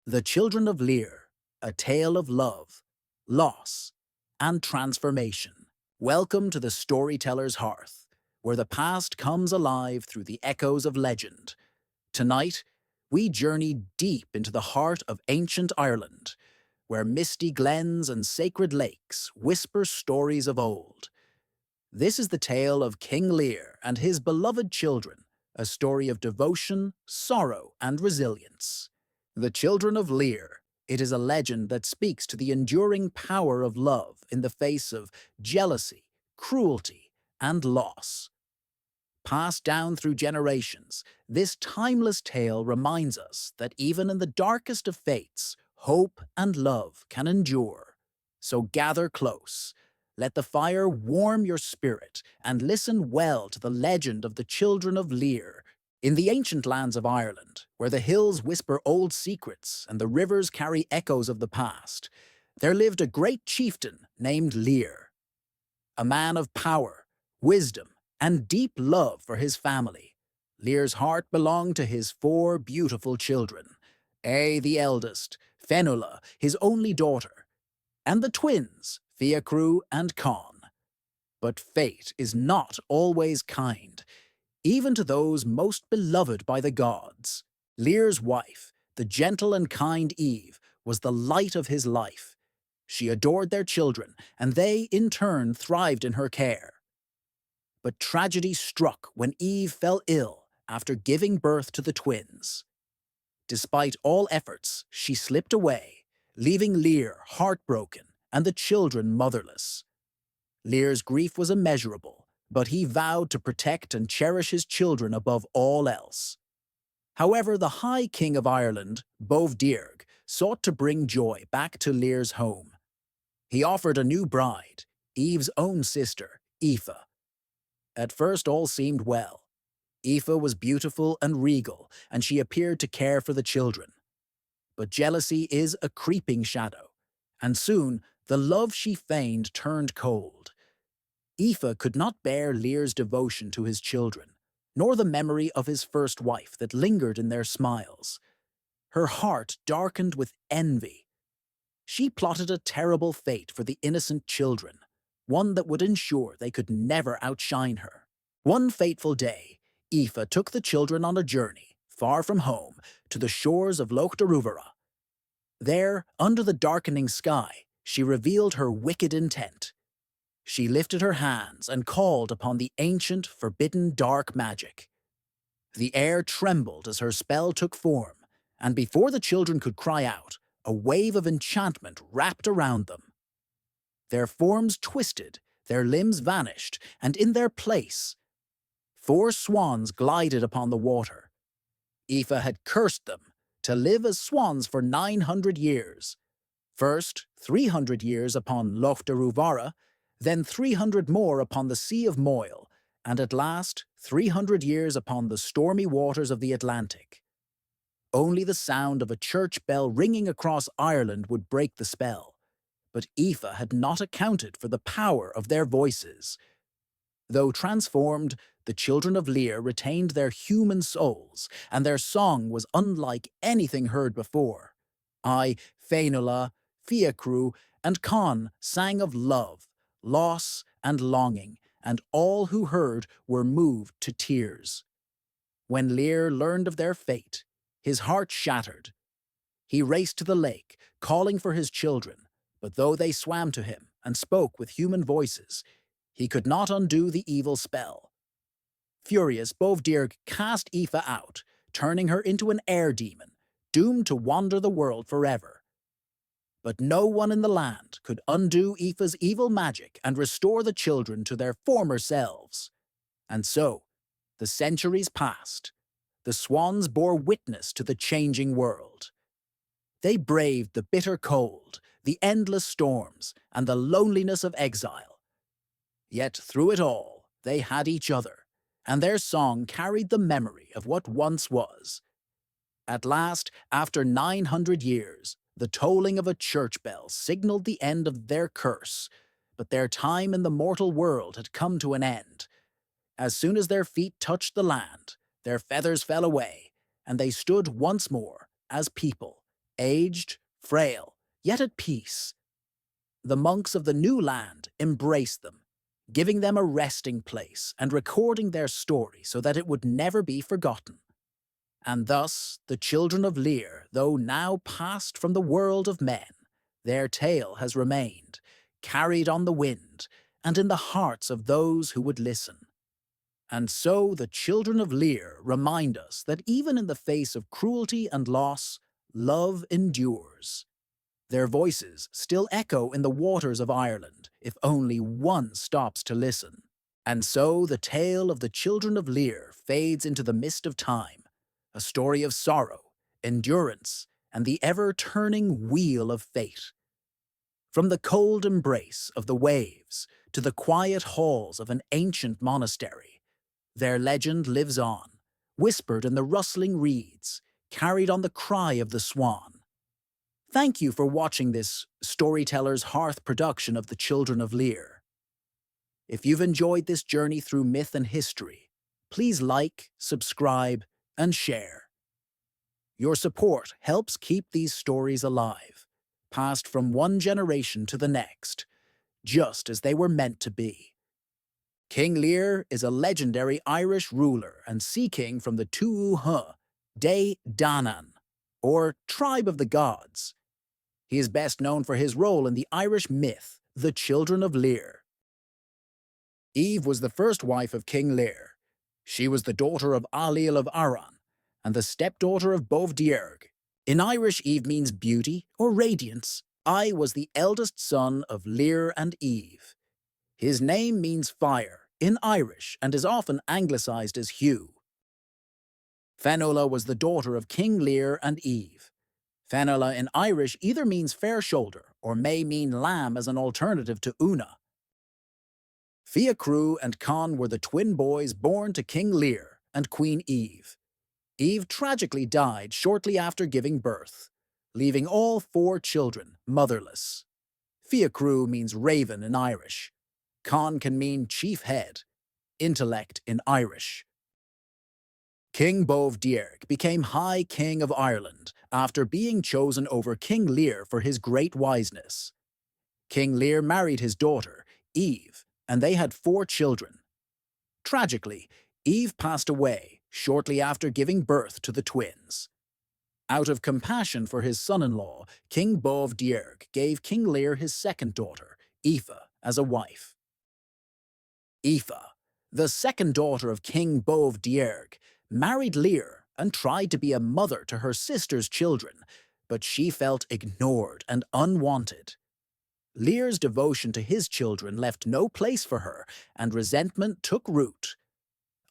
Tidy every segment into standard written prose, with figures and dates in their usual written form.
The Children of Lir, a tale of love, loss, and transformation. Welcome to the storyteller's hearth, where the past comes alive through the echoes of legend. Tonight, we journey deep into the heart of ancient Ireland, where misty glens and sacred lakes whisper stories of old. This is the tale of King Lear and his beloved children, a story of devotion, sorrow, and resilience. The Children of Lir. It is a legend that speaks to the enduring power of love in the face of jealousy, cruelty, and loss. Passed down through generations, this timeless tale reminds us that even in the darkest of fates, hope and love can endure. So gather close. Let the fire warm your spirit and listen well to the legend of the Children of Lir. In the ancient lands of Ireland, where the hills whisper old secrets and the rivers carry echoes of the past, there lived a great chieftain named Lear, a man of power, wisdom, and deep love for his family. Lear's heart belonged to his four beautiful children, the eldest, Fenula, his only daughter, and the twins, Fiacru and Con. But fate is not always kind, even to those most beloved by the gods. Lear's wife, the gentle and kind Eve, was the light of his life. She adored their children, and they, in turn, thrived in her care. But tragedy struck when Eve fell ill after giving birth to the twins. Despite all efforts, she slipped away, leaving Lear heartbroken and the children motherless. Lear's grief was immeasurable, but he vowed to protect and cherish his children above all else. However, the High King of Ireland, Bovdirg, sought to bring joy back to Lear's home. He offered a new bride, Eve's own sister, Aoife. At first all seemed well. Aoife was beautiful and regal, and she appeared to care for the children. But jealousy is a creeping shadow, and soon the love she feigned turned cold. Aoife could not bear Lear's devotion to his children, nor the memory of his first wife that lingered in their smiles. Her heart darkened with envy. She plotted a terrible fate for the innocent children, one that would ensure they could never outshine her. One fateful day, Aoife took the children on a journey, far from home, to the shores of Loch Deruvara. There, under the darkening sky, she revealed her wicked intent. She lifted her hands and called upon the ancient, forbidden dark magic. The air trembled as her spell took form, and before the children could cry out, a wave of enchantment wrapped around them. Their forms twisted, their limbs vanished, and in their place, 4 swans glided upon the water. Aoife had cursed them to live as swans for 900 years. First, 300 years upon Loch Deruvara, then 300 more upon the Sea of Moyle, and at last 300 years upon the stormy waters of the Atlantic. Only the sound of a church bell ringing across Ireland would break the spell, but Aoife had not accounted for the power of their voices. Though transformed, the Children of Lir retained their human souls, and their song was unlike anything heard before. Fenula, Fiacru, and Con sang of love, loss, and longing, and all who heard were moved to tears. When Lear learned of their fate, his heart shattered. He raced to the lake, calling for his children, but though they swam to him and spoke with human voices, he could not undo the evil spell. Furious, Bovdirg cast Aoife out, turning her into an air demon, doomed to wander the world forever. But no one in the land could undo Aoife's evil magic and restore the children to their former selves. And so, the centuries passed. The swans bore witness to the changing world. They braved the bitter cold, the endless storms, and the loneliness of exile. Yet through it all, they had each other, and their song carried the memory of what once was. At last, after 900 years, the tolling of a church bell signaled the end of their curse, but their time in the mortal world had come to an end. As soon as their feet touched the land, their feathers fell away, and they stood once more as people, aged, frail, yet at peace. The monks of the new land embraced them, giving them a resting place and recording their story so that it would never be forgotten. And thus, the children of Lir, though now passed from the world of men, their tale has remained, carried on the wind, and in the hearts of those who would listen. And so the children of Lir remind us that even in the face of cruelty and loss, love endures. Their voices still echo in the waters of Ireland, if only one stops to listen. And so the tale of the children of Lir fades into the mist of time, a story of sorrow, endurance, and the ever-turning wheel of fate. From the cold embrace of the waves to the quiet halls of an ancient monastery, their legend lives on, whispered in the rustling reeds, carried on the cry of the swan. Thank you for watching this Storyteller's Hearth production of the Children of Lir. If you've enjoyed this journey through myth and history, please like, subscribe, and share. Your support helps keep these stories alive, passed from one generation to the next, just as they were meant to be. King Lear is a legendary Irish ruler and sea king from the Tuatha De Danann, or Tribe of the Gods. He is best known for his role in the Irish myth, The Children of Lir. Eve was the first wife of King Lear. She was the daughter of Ailill of Arran and the stepdaughter of Bovdierg. In Irish, Eve means beauty or radiance. I was the eldest son of Lear and Eve. His name means fire in Irish and is often anglicized as Hugh. Fionnuala was the daughter of King Lear and Eve. Fionnuala in Irish either means fair shoulder or may mean lamb as an alternative to Una. Fiachru and Con were the twin boys born to King Lear and Queen Eve. Eve tragically died shortly after giving birth, leaving all 4 children motherless. Fiachru means raven in Irish. Con can mean chief head, intellect in Irish. King Bovdierg became High King of Ireland after being chosen over King Lear for his great wiseness. King Lear married his daughter, Eve, and they had 4 children. Tragically, Eve passed away shortly after giving birth to the twins. Out of compassion for his son-in-law, King Bovdierg gave King Lear his second daughter, Aoife, as a wife. Aoife, the second daughter of King Bovdierg, married Lear and tried to be a mother to her sister's children, but she felt ignored and unwanted. Lear's devotion to his children left no place for her, and resentment took root.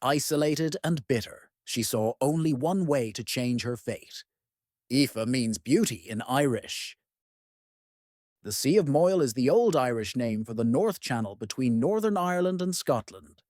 Isolated and bitter, she saw only one way to change her fate. Aoife means beauty in Irish. The Sea of Moyle is the Old Irish name for the North Channel between Northern Ireland and Scotland.